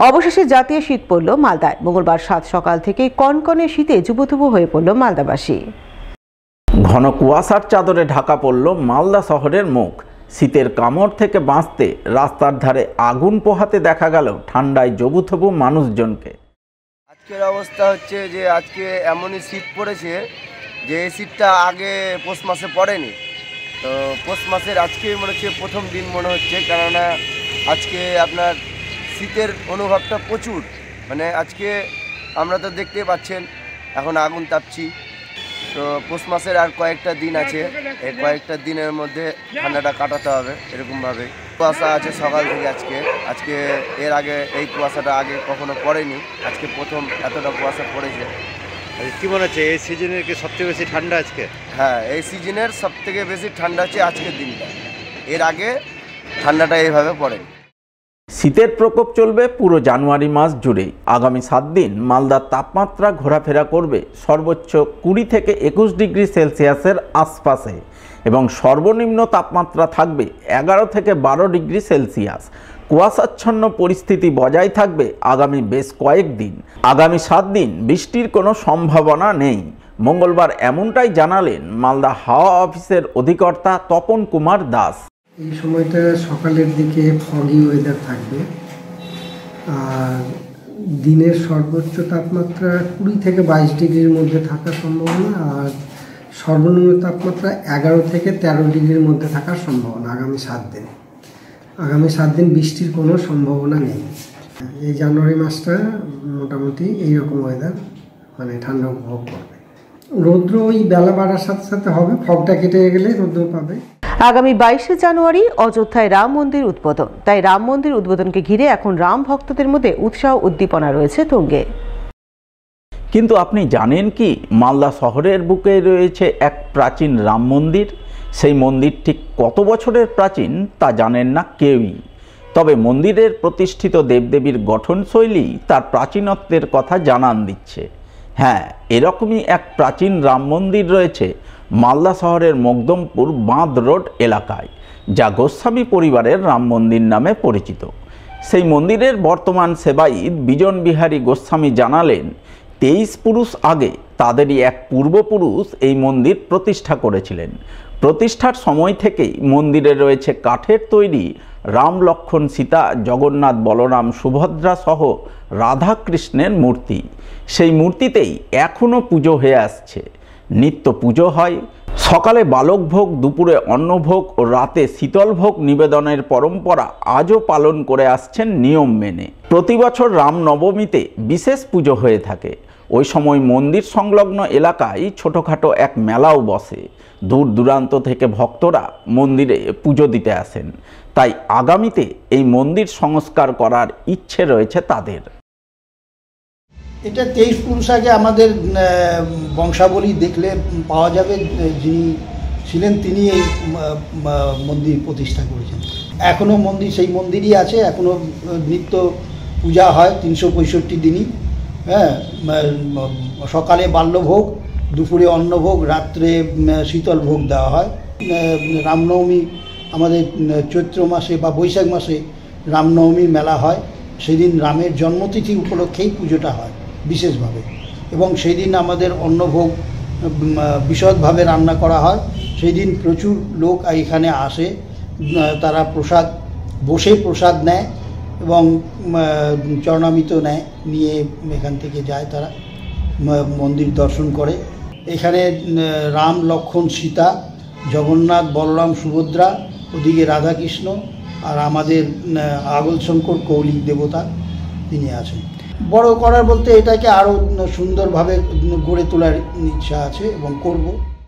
অবশেষে জাতীয় শীত পড়ল মালদায়। মঙ্গলবার সাত সকাল থেকে কনকনে শীতে জুবুথুবু হয়ে পড়ল মালদাবাসী। ঘন কুয়াশার চাদরে ঢাকা পড়ল মালদা শহরের মুখ। শীতের কামড় থেকে বাঁচতে রাস্তার ধারে আগুন পোহাতে দেখা গেল ঠান্ডায় জবুথবু মানুষজনকে। আজকের অবস্থা হচ্ছে যে আজকে এমনই শীত পড়েছে যে এই শীতটা আগে পৌষ মাসে পড়েনি। তো পৌষ মাসের আজকে মনে হচ্ছে প্রথম দিন মনে হচ্ছে, কেননা আজকে আপনার শীতের অনুভবটা প্রচুর। মানে আজকে আমরা তো দেখতেই পাচ্ছেন এখন আগুন তাপছি। তো পৌষ মাসের আর কয়েকটা দিন আছে, এই কয়েকটা দিনের মধ্যে ঠান্ডাটা কাটাতে হবে। এরকমভাবে কুয়াশা আছে সকাল থেকে আজকে এর আগে এই কুয়াশাটা আগে কখনো পড়েনি, আজকে প্রথম এতটা কুয়াশা পড়েছে। কি মনে হচ্ছে এই সিজনের কি সবথেকে বেশি ঠান্ডা আজকে? হ্যাঁ, এই সিজনের সবথেকে বেশি ঠান্ডা হচ্ছে আজকের দিনটা। এর আগে ঠান্ডাটা এইভাবে পড়েনি। শীতের প্রকোপ চলবে পুরো জানুয়ারি মাস জুড়েই। আগামী 7 দিন মালদার তাপমাত্রা ঘোরাফেরা করবে সর্বোচ্চ 20 থেকে 21 ডিগ্রি সেলসিয়াসের আশপাশে এবং সর্বনিম্ন তাপমাত্রা থাকবে 11 থেকে 12 ডিগ্রি সেলসিয়াস। কুয়াশাচ্ছন্ন পরিস্থিতি বজায় থাকবে আগামী বেশ কয়েকদিন। আগামী 7 দিন বৃষ্টির কোনো সম্ভাবনা নেই। মঙ্গলবার এমনটাই জানালেন মালদা হাওয়া অফিসের অধিকর্তা তপন কুমার দাস। এই সময়টা সকালের দিকে ফগি ওয়েদার থাকবে, আর দিনের সর্বোচ্চ তাপমাত্রা 20 থেকে 22 ডিগ্রির মধ্যে থাকার সম্ভাবনা, আর সর্বনিম্ন তাপমাত্রা 11 থেকে 13 ডিগ্রির মধ্যে থাকার সম্ভাবনা আগামী 7 দিন। আগামী 7 দিন বৃষ্টির কোনো সম্ভাবনা নেই। এই জানুয়ারি মাসটা মোটামুটি এইরকম ওয়েদার, মানে ঠান্ডা উপভোগ করবে। রৌদ্র ওই বেলা বাড়ার সাথে সাথে হবে, ফগটা কেটে গেলে রৌদ্র পাবে। আগামী 22শে জানুয়ারি অযোধ্যায় রাম মন্দির উদ্বোধন। তাই রাম মন্দির উদ্বোধনকে ঘিরে এখন রাম ভক্তদের মধ্যে উৎসাহ উদ্দীপনা রয়েছে তুঙ্গে। কিন্তু আপনি জানেন কি, মালদা শহরের বুকে রয়েছে এক প্রাচীন রাম মন্দির। সেই মন্দির ঠিক কত বছরের প্রাচীন তা জানেন না কেউই। তবে মন্দিরের প্রতিষ্ঠিত দেবদেবীর গঠনশৈলী তার প্রাচীনত্বের কথা জানান দিচ্ছে। হ্যাঁ, এরকমই এক প্রাচীন রাম মন্দির রয়েছে মালদা শহরের মকদমপুর বাঁধ রোড এলাকায়, যা গোস্বামী পরিবারের রাম মন্দির নামে পরিচিত। সেই মন্দিরের বর্তমান সেবায়িত বিজন বিহারী গোস্বামী জানালেন, 23 পুরুষ আগে তাদেরই এক পূর্বপুরুষ এই মন্দির প্রতিষ্ঠা করেছিলেন। প্রতিষ্ঠার সময় থেকেই মন্দিরে রয়েছে কাঠের তৈরি রাম, লক্ষ্মণ, সীতা, জগন্নাথ, বলরাম, সুভদ্রা সহ রাধাকৃষ্ণের মূর্তি। সেই মূর্তিতেই এখনও পুজো হয়ে আসছে। নিত্য পুজো হয়। সকালে বালক ভোগ, দুপুরে অন্নভোগ ও রাতে শীতল ভোগ নিবেদনের পরম্পরা আজও পালন করে আসছেন নিয়ম মেনে। প্রতি বছর রামনবমীতে বিশেষ পুজো হয়ে থাকে। ওই সময় মন্দির সংলগ্ন এলাকায় ছোটোখাটো এক মেলাও বসে। দূর দূরান্ত থেকে ভক্তরা মন্দিরে পুজো দিতে আসেন। তাই আগামীতে এই মন্দির সংস্কার করার ইচ্ছে রয়েছে তাদের। এটা 23 পুরুষ আগে আমাদের বংশাবলী দেখলে পাওয়া যাবে, যিনি ছিলেন তিনি এই মন্দির প্রতিষ্ঠা করেছেন। এখনও মন্দির সেই মন্দিরই আছে, এখনও নিত্য পূজা হয় 365 দিনই। হ্যাঁ, সকালে বাল্যভোগ, দুপুরে অন্নভোগ, রাত্রে শীতল ভোগ দেওয়া হয়। রামনবমী আমাদের চৈত্র মাসে বা বৈশাখ মাসে রামনবমীর মেলা হয়। সেদিন রামের জন্মতিথি উপলক্ষেই পুজোটা হয় বিশেষভাবে, এবং সেই দিন আমাদের অন্নভোগ বিশদভাবে রান্না করা হয়। সেই দিন প্রচুর লোক এখানে আসে, তারা বসে প্রসাদ নেয় এবং চরণামৃত নিয়ে এখান থেকে যায়, তারা মন্দির দর্শন করে। এখানে রাম, লক্ষ্মণ, সীতা, জগন্নাথ, বলরাম, সুভদ্রা, ওদিকে রাধাকৃষ্ণ, আর আমাদের আগল শঙ্কর কৌলিক দেবতা তিনি আছেন। বড় করার বলতে এটাকে আরও সুন্দরভাবে গড়ে তোলার ইচ্ছা আছে এবং করব।